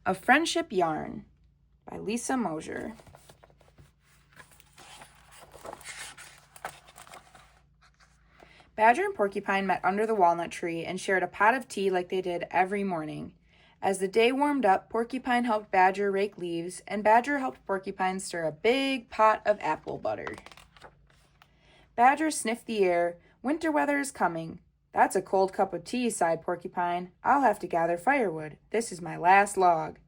A Friendship Yarn by Moser. Badger and Porcupine met under the walnut tree and shared a pot of tea like they did every morning. As the day warmed up, Porcupine helped Badger rake leaves, and Badger helped Porcupine stir a big pot of apple butter. Badger sniffed the air. Winter weather is coming. That's a cold cup of tea, sighed Porcupine. I'll have to gather firewood. This is my last log.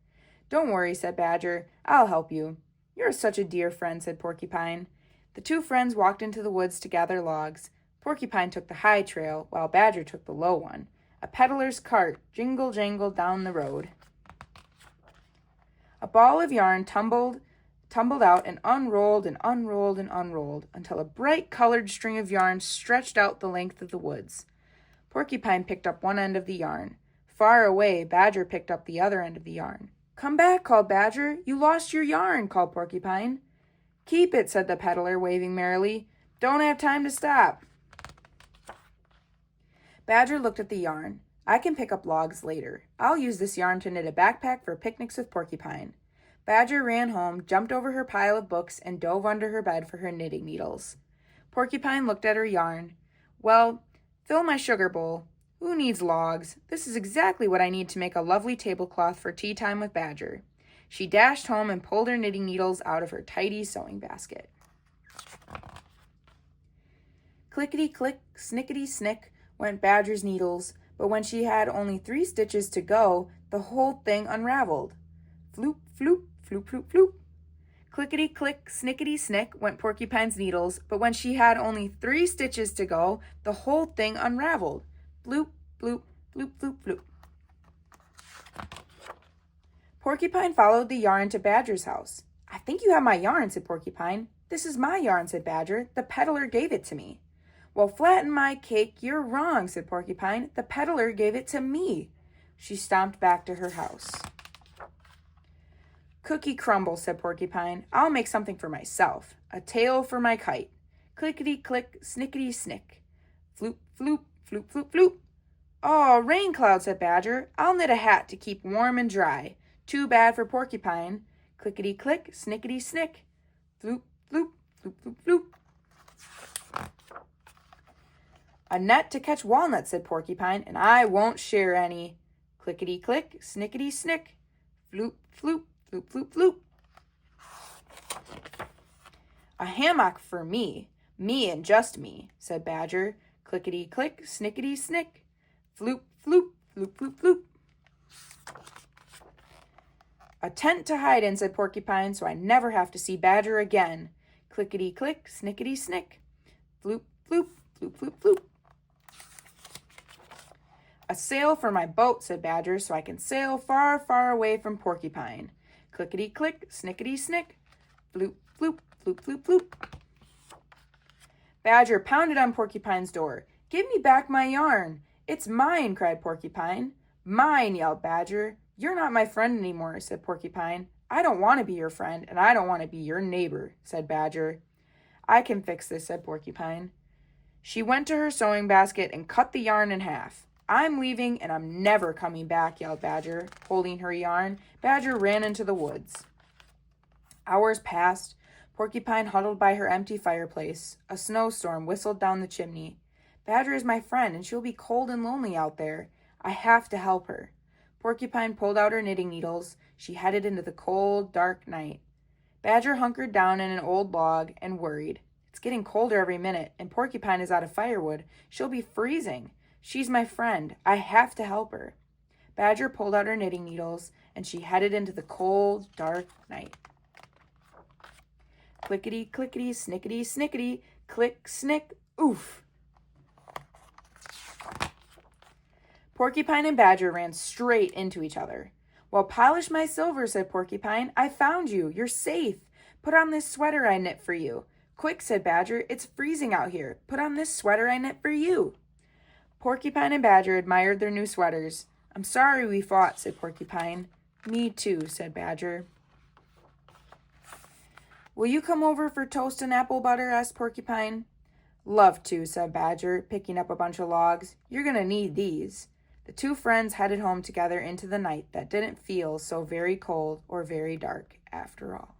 Don't worry, said Badger. I'll help you. You're such a dear friend, said Porcupine. The two friends walked into the woods to gather logs. Porcupine took the high trail, while Badger took the low one. A peddler's cart jingle-jangled down the road. A ball of yarn tumbled out and unrolled and unrolled and unrolled until a bright-colored string of yarn stretched out the length of the woods. Porcupine picked up one end of the yarn. Far away, Badger picked up the other end of the yarn. Come back, called Badger. You lost your yarn, called Porcupine. Keep it, said the peddler, waving merrily. Don't have time to stop. Badger looked at the yarn. I can pick up logs later. I'll use this yarn to knit a backpack for picnics with Porcupine. Badger ran home, jumped over her pile of books, and dove under her bed for her knitting needles. Porcupine looked at her yarn. Well, fill my sugar bowl. Who needs logs? This is exactly what I need to make a lovely tablecloth for tea time with Badger. She dashed home and pulled her knitting needles out of her tidy sewing basket. Clickety-click, snickety-snick went Badger's needles, but when she had only 3 stitches to go, the whole thing unraveled. Floop, floop, floop, floop, floop. Clickety-click, snickety-snick went Porcupine's needles, but when she had only 3 stitches to go, the whole thing unraveled. Bloop, bloop, bloop, bloop, bloop. Porcupine followed the yarn to Badger's house. I think you have my yarn, said Porcupine. This is my yarn, said Badger. The peddler gave it to me. Well, flatten my cake, you're wrong, said Porcupine. The peddler gave it to me. She stomped back to her house. Cookie crumble, said Porcupine. I'll make something for myself. A tail for my kite. Clickety-click, snickety-snick. Floop, floop, floop, floop, floop. Oh, rain cloud, said Badger. I'll knit a hat to keep warm and dry. Too bad for Porcupine. Clickety-click, snickety-snick. Floop, floop, floop, floop, floop. A net to catch walnuts, said Porcupine, and I won't share any. Clickety-click, snickety-snick. Floop, floop, floop, floop, floop. A hammock for me and just me, said Badger. Clickety-click, snickety-snick. Floop, floop, floop, floop, floop. A tent to hide in, said Porcupine, so I never have to see Badger again. Clickety-click, snickety-snick. Floop, floop, floop, floop, floop. A sail for my boat, said Badger, so I can sail far, far away from Porcupine. Clickety-click, snickety-snick. Floop, floop, floop, floop, floop. Badger pounded on Porcupine's door. Give me back my yarn. It's mine, cried Porcupine. Mine, yelled Badger. You're not my friend anymore, said Porcupine. I don't want to be your friend, and I don't want to be your neighbor, said Badger. I can fix this, said Porcupine. She went to her sewing basket and cut the yarn in half. I'm leaving, and I'm never coming back, yelled Badger. Holding her yarn, Badger ran into the woods. Hours passed. Porcupine huddled by her empty fireplace. A snowstorm whistled down the chimney. Badger is my friend, and she'll be cold and lonely out there. I have to help her. Porcupine pulled out her knitting needles. She headed into the cold, dark night. Badger hunkered down in an old log and worried. It's getting colder every minute, and Porcupine is out of firewood. She'll be freezing. She's my friend. I have to help her. Badger pulled out her knitting needles, and she headed into the cold, dark night. Clickety, clickety, snickety, snickety, click, snick, oof. Porcupine and Badger ran straight into each other. Well, polish my silver, said Porcupine. I found you. You're safe. Put on this sweater I knit for you. Quick, said Badger. It's freezing out here. Put on this sweater I knit for you. Porcupine and Badger admired their new sweaters. I'm sorry we fought, said Porcupine. Me too, said Badger. Will you come over for toast and apple butter? Asked Porcupine. Love to, said Badger, picking up a bunch of logs. You're going to need these. The two friends headed home together into the night that didn't feel so very cold or very dark after all.